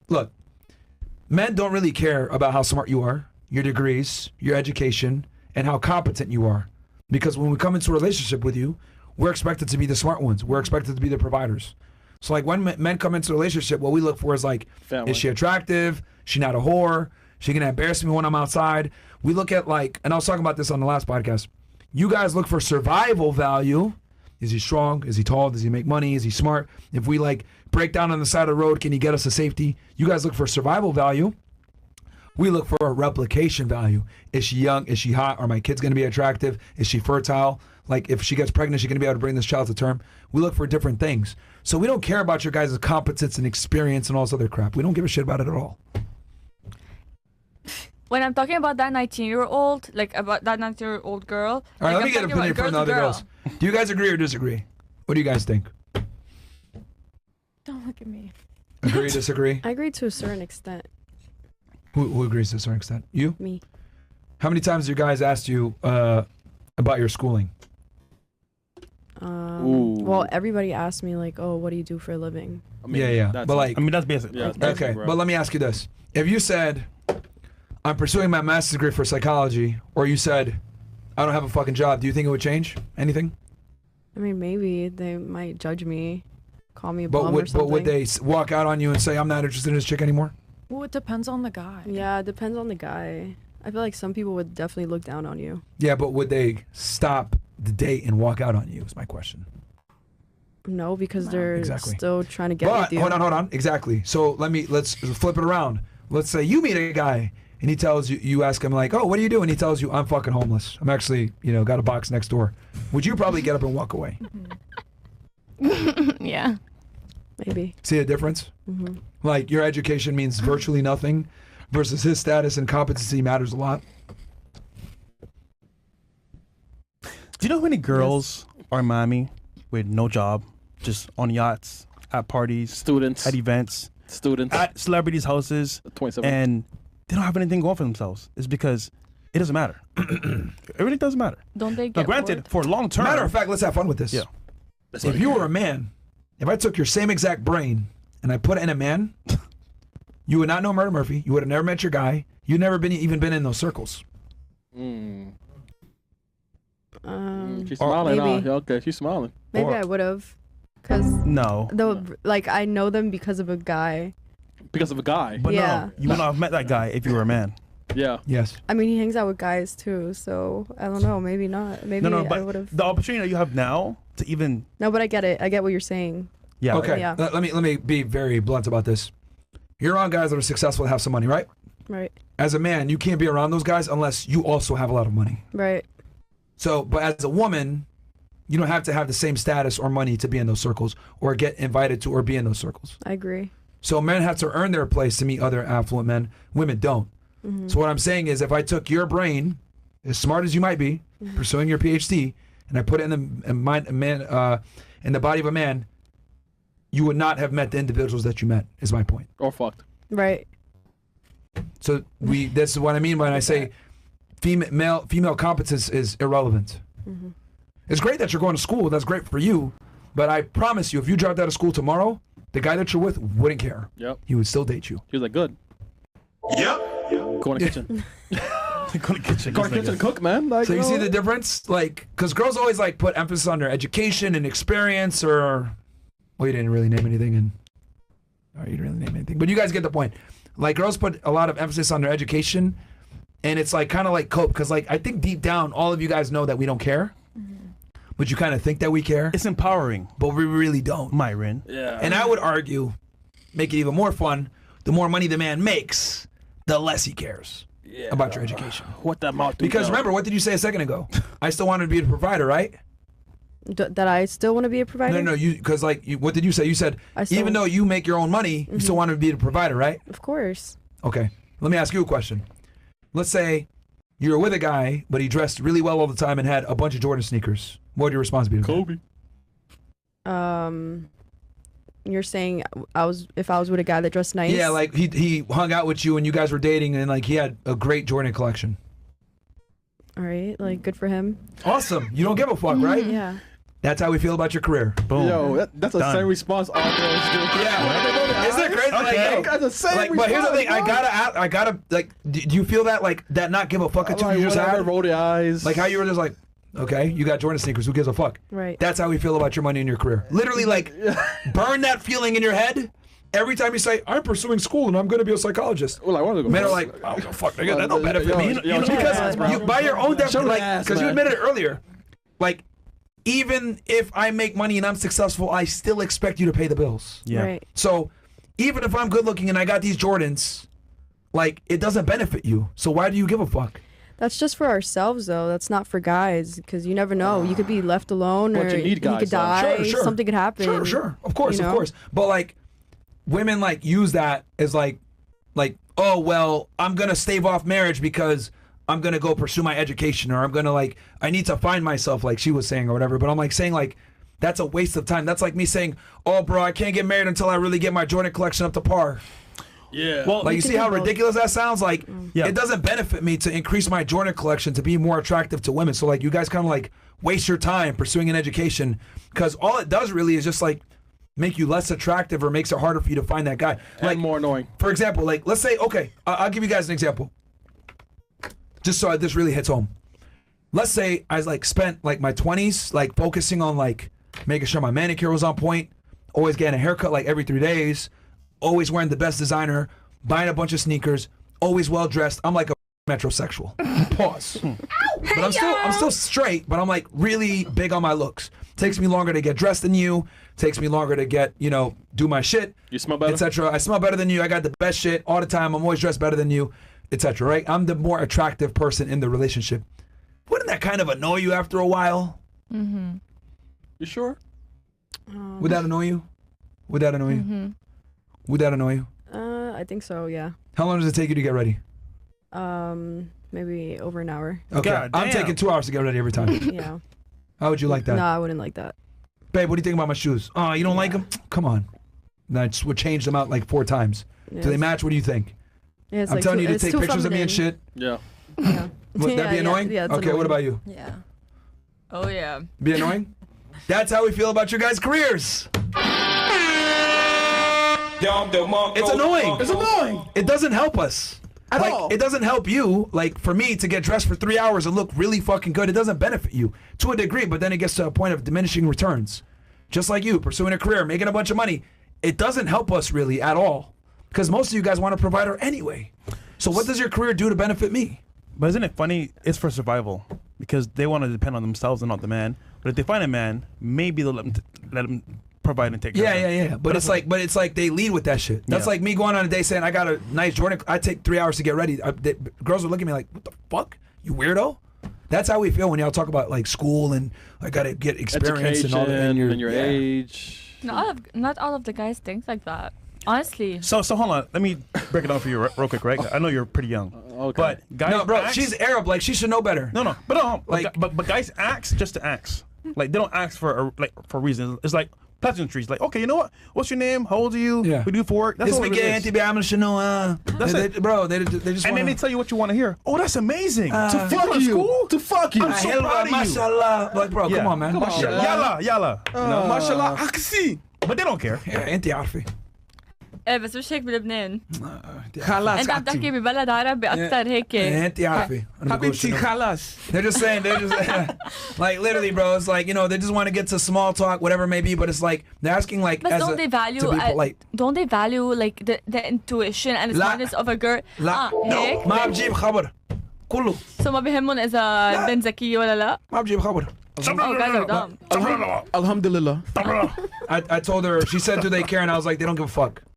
look, men don't really care about how smart you are, your degrees, your education, and how competent you are. Because when we come into a relationship with you, we're expected to be the smart ones. We're expected to be the providers. So like when men come into a relationship, what we look for is like, family. Is she attractive? She not a whore? She gonna embarrass me when I'm outside? We look at like, and I was talking about this on the last podcast. You guys look for survival value. Is he strong? Is he tall? Does he make money? Is he smart? If we like break down on the side of the road, can he get us to safety? You guys look for survival value. We look for a replication value. Is she young? Is she hot? Are my kids going to be attractive? Is she fertile? Like if she gets pregnant, she's going to be able to bring this child to term. We look for different things. So we don't care about your guys' competence and experience and all this other crap. We don't give a shit about it at all. When I'm talking about that 19-year-old, like about that 19-year-old girl. All right, like let me get an opinion from the other girls. Do you guys agree or disagree? What do you guys think? Don't look at me. Agree, disagree? I agree to a certain extent. Who agrees to a certain extent? You? Me. How many times have you guys asked you about your schooling? Well, everybody asked me like, "Oh, what do you do for a living?" I mean, Yeah. But like, I mean, that's basic. Yeah, okay. bro. But let me ask you this: if you said, "I'm pursuing my master's degree for psychology," or you said, "I don't have a fucking job," do you think it would change anything? I mean, maybe they might judge me, call me a bum or something. But would they walk out on you and say, "I'm not interested in this chick anymore"? Well, it depends on the guy. Yeah, it depends on the guy. I feel like some people would definitely look down on you. Yeah, but would they stop the date and walk out on you? Is my question. No, because they're Exactly. still trying to get with you. Hold on. Exactly. So let's flip it around. Let's say you meet a guy and he tells you, you ask him like, "Oh, what do you do?" And he tells you, "I'm fucking homeless. I'm actually, got a box next door." Would you probably get up and walk away? Yeah. Maybe. See the difference? Mm-hmm. Like your education means virtually nothing versus his status and competency matters a lot. Do you know how many girls are in Miami with no job, just on yachts, at parties, Students. at events, Students. at celebrities' houses, 27. and they don't have anything going for themselves? It's because it doesn't matter. It really doesn't matter. Don't they Now, get granted, bored? for long term. Matter of fact, let's have fun with this. Yeah. If you were a man, if I took your same exact brain and I put it in a man, you would not know Murder Murphy. You would have never met your guy. You'd never even been in those circles. She's smiling. maybe. Okay, she's smiling. Maybe I would have, cause No. I know them because of a guy. Because of a guy. But Yeah. no, you would not have met that guy if you were a man. Yeah. Yes. I mean, he hangs out with guys too, so I don't know. Maybe not. Maybe No, I would but have. the opportunity that you have now to even. No, but I get it. I get what you're saying. Yeah. Okay. Yeah. Let me be very blunt about this. You're around guys that are successful and have some money, right? Right. As a man, you can't be around those guys unless you also have a lot of money. Right. So, but as a woman, you don't have to have the same status or money to be in those circles or get invited to or be in those circles. I agree. So men have to earn their place to meet other affluent men. Women don't. Mm-hmm. So what I'm saying is if I took your brain, as smart as you might be, pursuing your PhD, and I put it in the body of a man, you would not have met the individuals that you met, is my point. Or fucked. Right. So this is what I mean when I say female competence is irrelevant. Mm-hmm. It's great that you're going to school. That's great for you. But I promise you, if you dropped out of school tomorrow, the guy that you're with wouldn't care. Yep. He would still date you. He was like, good. Yep. Go in the kitchen. Go to the kitchen. Go in the kitchen and cook, man. Like, So you see the difference? Like, because girls always like put emphasis on their education and experience or... Well, you didn't really name anything. You didn't really name anything. But you guys get the point. Like, girls put a lot of emphasis on their education, and it's like kind of like cope. Because like I think deep down, all of you guys know that we don't care. But you kind of think that we care. It's empowering. But we really don't. Myron. Yeah. And I would argue, make it even more fun, the more money the man makes, the less he cares about your education. What that mouth do? Because now? remember, what did you say a second ago? I still wanted to be the provider, right? That I still want to be a provider? No, because what did you say? You said, even though you make your own money, you still want to be the provider, right? Of course. Okay. Let me ask you a question. Let's say you were with a guy, but he dressed really well all the time and had a bunch of Jordan sneakers. What would your response be to that? Kobe. You're saying if I was with a guy that dressed nice? Yeah, like he hung out with you and you guys were dating and like he had a great Jordan collection. All right, like good for him. Awesome. You don't give a fuck, right? Yeah. That's how we feel about your career. Boom. Yo, that's the Done. same response all girls do. Yeah. Isn't it crazy? Okay. Like, That's the same like, but here's the thing. response, I gotta, like, do you feel that, like, that not give a fuck at you Like, just whatever, had? roll the eyes. Like how you were just like, okay, you got Jordan sneakers. Who gives a fuck? Right. That's how we feel about your money in your career. Literally, like, burn that feeling in your head every time you say, I'm pursuing school and I'm going to be a psychologist. Well, like, what are the Men are like, oh, fuck, nigga, that don't benefit me. Because you, by your own definition, like, because you admitted it earlier, like, even if I make money and I'm successful, I still expect you to pay the bills. Yeah. Right. So even if I'm good looking and I got these Jordans, like, it doesn't benefit you. So why do you give a fuck? That's just for ourselves, though. That's not for guys, because you never know. You could be left alone, But or you need you guys, could though. die. Sure. Something could happen. Sure. Of course, You know? of course. But like, women like use that as like, oh well, I'm gonna stave off marriage because I'm gonna go pursue my education, or I'm gonna like, I need to find myself, like she was saying or whatever. But I'm like saying like, that's a waste of time. That's like me saying, oh bro, I can't get married until I really get my Jordan collection up to par. Yeah. Well, Like, you see how ridiculous that sounds? Like, Yeah. it doesn't benefit me to increase my Jordan collection to be more attractive to women. So, like, you guys kind of, like, waste your time pursuing an education because all it does really is just, like, make you less attractive or makes it harder for you to find that guy. Like, and more annoying. for example, like, let's say, okay, I'll give you guys an example. Just so this really hits home. Let's say I, like, spent, like, my 20s, like, focusing on, like, making sure my manicure was on point, always getting a haircut, like, every 3 days, always wearing the best designer, buying a bunch of sneakers, always well dressed. I'm like a metrosexual. Pause. But I'm still straight, but I'm like really big on my looks. Takes me longer to get dressed than you. Takes me longer to get, do my shit. You smell better? Etc. I smell better than you. I got the best shit all the time. I'm always dressed better than you, etc. Right? I'm the more attractive person in the relationship. Wouldn't that kind of annoy you after a while? You sure? Would that annoy you? Would that annoy you? Would that annoy you? I think so. Yeah. How long does it take you to get ready? Maybe over an hour. Okay, God I'm damn. taking 2 hours to get ready every time. Yeah. How would you like that? No, I wouldn't like that. Babe, what do you think about my shoes? Oh, you don't like them? Come on. And I just would change them out like 4 times. Yeah, Do they match? What do you think? Yeah, it's I'm like telling too- you to it's take too pictures of me and feminine. shit. Yeah. Yeah. Would that be Yeah, annoying? yeah, it's Okay, what annoying. about you? Yeah. Oh yeah. Be annoying? That's how we feel about your guys' careers. It's annoying. It's annoying. It doesn't help us. At Like, all. it doesn't help you, like, for me to get dressed for 3 hours and look really fucking good. It doesn't benefit you to a degree, but then it gets to a point of diminishing returns. Just like you, pursuing a career, making a bunch of money. It doesn't help us really at all. Because most of you guys want a provider anyway. So what does your career do to benefit me? But isn't it funny? It's for survival because they want to depend on themselves and not the man. But if they find a man, maybe they'll let him provide and take care of them. Yeah. But it's like they lead with that shit. That's Yeah. like me going on a day saying I got a nice Jordan. I take 3 hours to get ready. Girls would look at me like, "What the fuck, you weirdo?" That's how we feel when y'all talk about like school and I gotta get experience and all that. Education And your yeah. age. Not all of the guys think like that. Honestly. So hold on. Let me break it down for you real quick, right? I know you're pretty young. Okay. But guys No, bro, ask- she's Arab. Like she should know better. No, but Like- but guys ask just to ask. Like they don't ask for for reasons. It's like pleasantries. Like, okay, you know what? What's your name? How old are you? Yeah. What do you for work? That's This all it weekend, really is. Auntie Bam, should know. That's They it. just And want then they tell you what you want to hear. Oh, that's amazing. to fuck you. School? To fuck you. I'm so proud of you. Mashallah. Like, bro, come on, man. Come on. Mashallah. Yalla. No, Mashallah. I can see. but they don't care. Yeah, انت عارفة. ايه بس مش هيك بلبنان. خلاص انت عم تحكي ببلد عربي اكثر هيك. انت عارفة. أنا بقول حبيبتي شنو. خلاص. They're just saying, like literally, bro. It's like, they just want to get to small talk, whatever it may be. But it's like they're asking, like, But as don't they value to be polite. don't they value like the intuition and the لا. smartness of a girl? لا هيك. ما بجيب خبر كله So ما بهمهم إذا البنت ذكية ولا لا. ما بجيب خبر. Oh, guys are dumb. Alhamdulillah. I told her, she said, do they care? And I was like, they don't give a fuck.